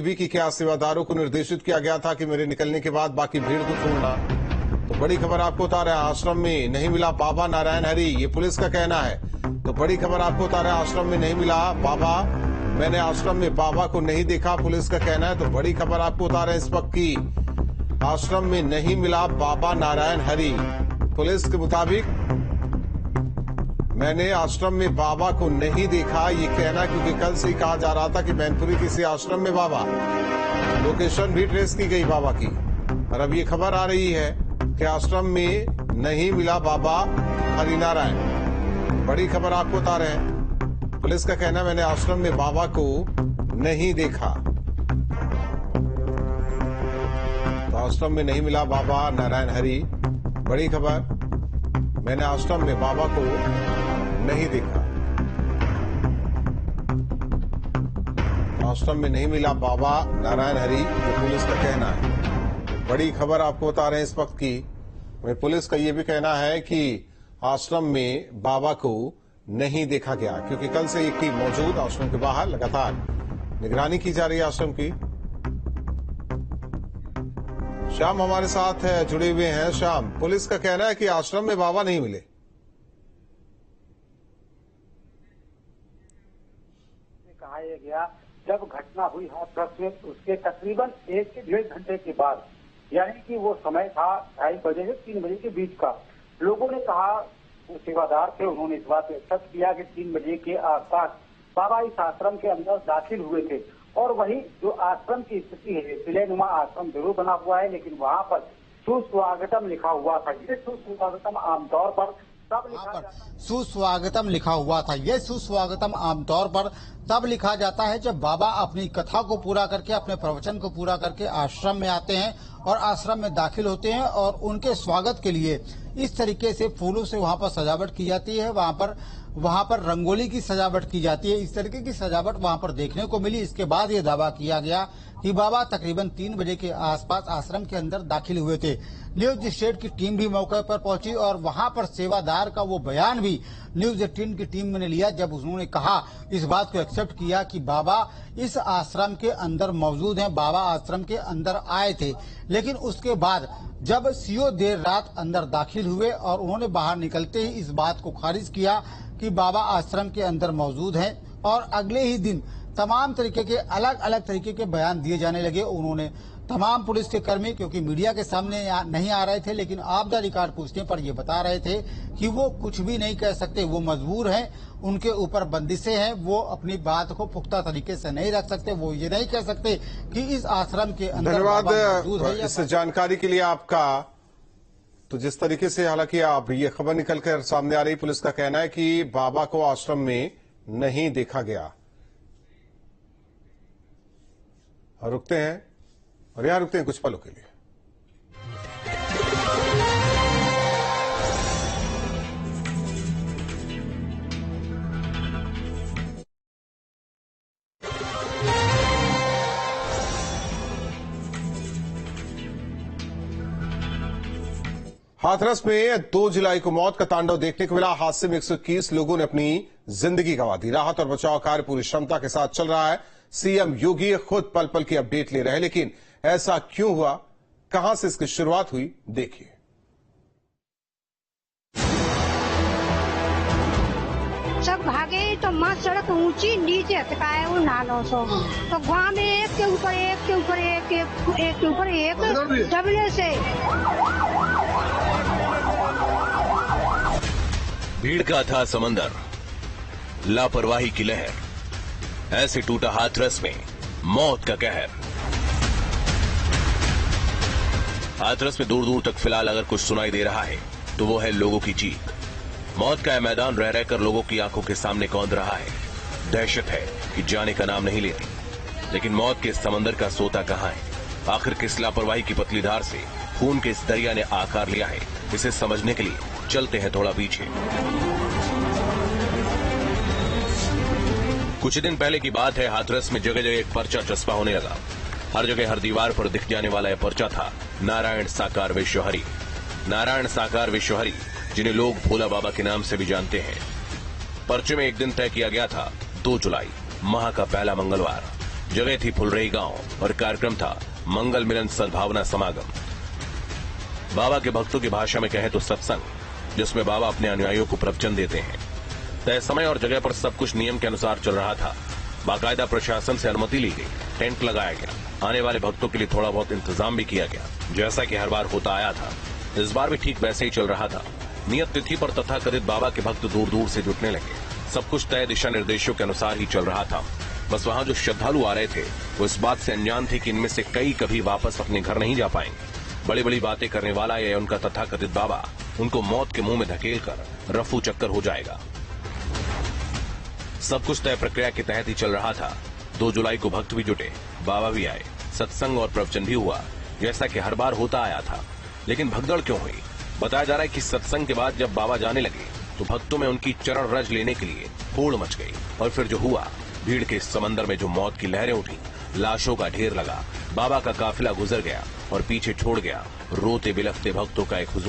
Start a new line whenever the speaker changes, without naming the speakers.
भी कि क्या सेवादारों को निर्देशित किया गया था कि मेरे निकलने के बाद बाकी भीड़ को छोड़ना। तो बड़ी खबर आपको बता रहे हैं, आश्रम में नहीं मिला बाबा नारायण हरि, ये पुलिस का कहना है। तो बड़ी खबर आपको बता रहे हैं, आश्रम में नहीं मिला बाबा, मैंने आश्रम में बाबा को नहीं देखा, पुलिस का कहना है। तो बड़ी खबर आपको बता रहे हैं इस वक्त की, आश्रम में नहीं मिला बाबा नारायण हरि। पुलिस के मुताबिक मैंने आश्रम में बाबा को नहीं देखा, ये कहना, क्योंकि कल से ही कहा जा रहा था कि मैनपुरी किसी आश्रम में बाबा, लोकेशन भी ट्रेस की गई बाबा की, और अब ये खबर आ रही है कि आश्रम में नहीं मिला बाबा हरिनारायण। बड़ी खबर आपको बता रहे हैं, पुलिस का कहना है मैंने आश्रम में बाबा को नहीं देखा। तो आश्रम में नहीं मिला बाबा नारायण हरि। बड़ी खबर, मैंने आश्रम में बाबा को नहीं देखा। आश्रम में नहीं मिला बाबा नारायण हरि, जो पुलिस का कहना है। बड़ी खबर आपको बता रहे हैं इस वक्त की, पुलिस का यह भी कहना है कि आश्रम में बाबा को नहीं देखा गया, क्योंकि कल से एक ही मौजूद आश्रम के बाहर लगातार निगरानी की जा रही है आश्रम की। श्याम हमारे साथ जुड़े हुए हैं। श्याम, पुलिस का कहना है कि आश्रम में बाबा नहीं मिले।
कहा यह गया जब घटना हुई हाथरस में, उसके तकरीबन 1 से 1.5 घंटे के बाद, यानी कि वो समय था 2:30 बजे से 3 बजे के बीच का। लोगों ने कहा, वो सेवादार थे, उन्होंने इस बात को सच किया कि 3 बजे के आसपास बाबा इस आश्रम के अंदर दाखिल हुए थे। और वही जो आश्रम की स्थिति है, सिलेनुमा आश्रम जरूर बना हुआ है, लेकिन वहाँ पर सुस्वागतम लिखा हुआ था। ये सुस्वागतम आमतौर पर
सुस्वागतम लिखा हुआ था। यह सुस्वागतम आमतौर पर तब लिखा जाता है जब बाबा अपनी कथा को पूरा करके, अपने प्रवचन को पूरा करके आश्रम में आते हैं और आश्रम में दाखिल होते हैं, और उनके स्वागत के लिए इस तरीके से फूलों से वहाँ पर सजावट की जाती है। वहाँ पर रंगोली की सजावट की जाती है। इस तरीके की सजावट वहाँ पर देखने को मिली। इसके बाद ये दावा किया गया कि बाबा तकरीबन 3 बजे के आसपास आश्रम के अंदर दाखिल हुए थे। न्यूज 18 की टीम भी मौके पर पहुंची और वहां पर सेवादार का वो बयान भी न्यूज 18 की टीम ने लिया, जब उन्होंने कहा, इस बात को एक्सेप्ट किया कि बाबा इस आश्रम के अंदर मौजूद हैं, बाबा आश्रम के अंदर आए थे। लेकिन उसके बाद जब सीओ देर रात अंदर दाखिल हुए और उन्होंने बाहर निकलते ही इस बात को खारिज किया कि बाबा आश्रम के अंदर मौजूद हैं, और अगले ही दिन तमाम तरीके के अलग अलग तरीके के बयान दिए जाने लगे। उन्होंने तमाम पुलिस के कर्मी, क्योंकि मीडिया के सामने नहीं आ रहे थे, लेकिन आपदा रिकॉर्ड पूछने पर ये बता रहे थे कि वो कुछ भी नहीं कह सकते, वो मजबूर हैं, उनके ऊपर बंदिशें हैं, वो अपनी बात को पुख्ता तरीके से नहीं रख सकते। वो ये नहीं कह सकते कि इस आश्रम के अंदर
धन्यवाद इस जानकारी के लिए आपका। तो जिस तरीके से हालांकि आप ये खबर निकलकर सामने आ रही, पुलिस का कहना है कि बाबा को आश्रम में नहीं देखा गया। और रुकते हैं, और यहां रुकते हैं कुछ पलों के लिए। हाथरस में 2 जुलाई को मौत का तांडव देखने को मिला। हादसे में 121 लोगों ने अपनी जिंदगी गंवा दी। राहत और बचाव कार्य पूरी क्षमता के साथ चल रहा है। सीएम योगी खुद पल पल की अपडेट ले रहे हैं, लेकिन ऐसा क्यों हुआ, कहां से इसकी शुरुआत हुई, देखिए।
सब भागे तो माँ सड़क ऊंची नीचे हटकाए वो नालों से, तो वहाँ में एक के ऊपर एक के ऊपर एक के ऊपर एक दबने से
भीड़ का था समंदर, लापरवाही की लहर, ऐसे टूटा हाथरस में मौत का कहर। हाथरस में दूर दूर तक फिलहाल अगर कुछ सुनाई दे रहा है तो वो है लोगों की चीख। मौत का यह मैदान रह रहकर लोगों की आंखों के सामने कौंध रहा है। दहशत है कि जाने का नाम नहीं लेती, लेकिन मौत के इस समंदर का सोता कहां है। आखिर किस लापरवाही की पतली धार से खून के इस दरिया ने आकार लिया है, इसे समझने के लिए चलते हैं थोड़ा पीछे। कुछ दिन पहले की बात है, हाथरस में जगह जगह एक पर्चा चस्पा होने लगा। हर जगह हर दीवार पर दिख जाने वाला यह पर्चा था नारायण साकार विश्वहरि। नारायण साकार विश्वहरि, जिन्हें लोग भोला बाबा के नाम से भी जानते हैं। पर्चे में एक दिन तय किया गया था 2 जुलाई, माह का पहला मंगलवार। जगह थी फुलरही गांव और कार्यक्रम था मंगल मिलन सद्भावना समागम। बाबा के भक्तों की भाषा में कहें तो सत्संग, जिसमें बाबा अपने अनुयायियों को प्रवचन देते हैं। तय समय और जगह पर सब कुछ नियम के अनुसार चल रहा था। बाकायदा प्रशासन से अनुमति ली गई, टेंट लगाया गया, आने वाले भक्तों के लिए थोड़ा बहुत इंतजाम भी किया गया, जैसा कि हर बार होता आया था। इस बार भी ठीक वैसे ही चल रहा था। नियत तिथि पर तथाकथित बाबा के भक्त दूर दूर से जुटने लगे। सब कुछ तय दिशा निर्देशों के अनुसार ही चल रहा था। बस वहाँ जो श्रद्धालु आ रहे थे वो इस बात से अनजान थे कि इनमें से कई कभी वापस अपने घर नहीं जा पाएंगे। बड़ी बड़ी बातें करने वाला यह उनका तथाकथित बाबा उनको मौत के मुंह में धकेल कर रफू चक्कर हो जाएगा। सब कुछ तय प्रक्रिया के तहत ही चल रहा था। 2 जुलाई को भक्त भी जुटे, बाबा भी आए, सत्संग और प्रवचन भी हुआ, जैसा कि हर बार होता आया था। लेकिन भगदड़ क्यों हुई? बताया जा रहा है कि सत्संग के बाद जब बाबा जाने लगे तो भक्तों में उनकी चरण रज लेने के लिए होड़ मच गई। और फिर जो हुआ, भीड़ के समंदर में जो मौत की लहरें उठी, लाशों का ढेर लगा, बाबा का काफिला गुजर गया और पीछे छोड़ गया रोते बिलखते भक्तों का एक हुजूम।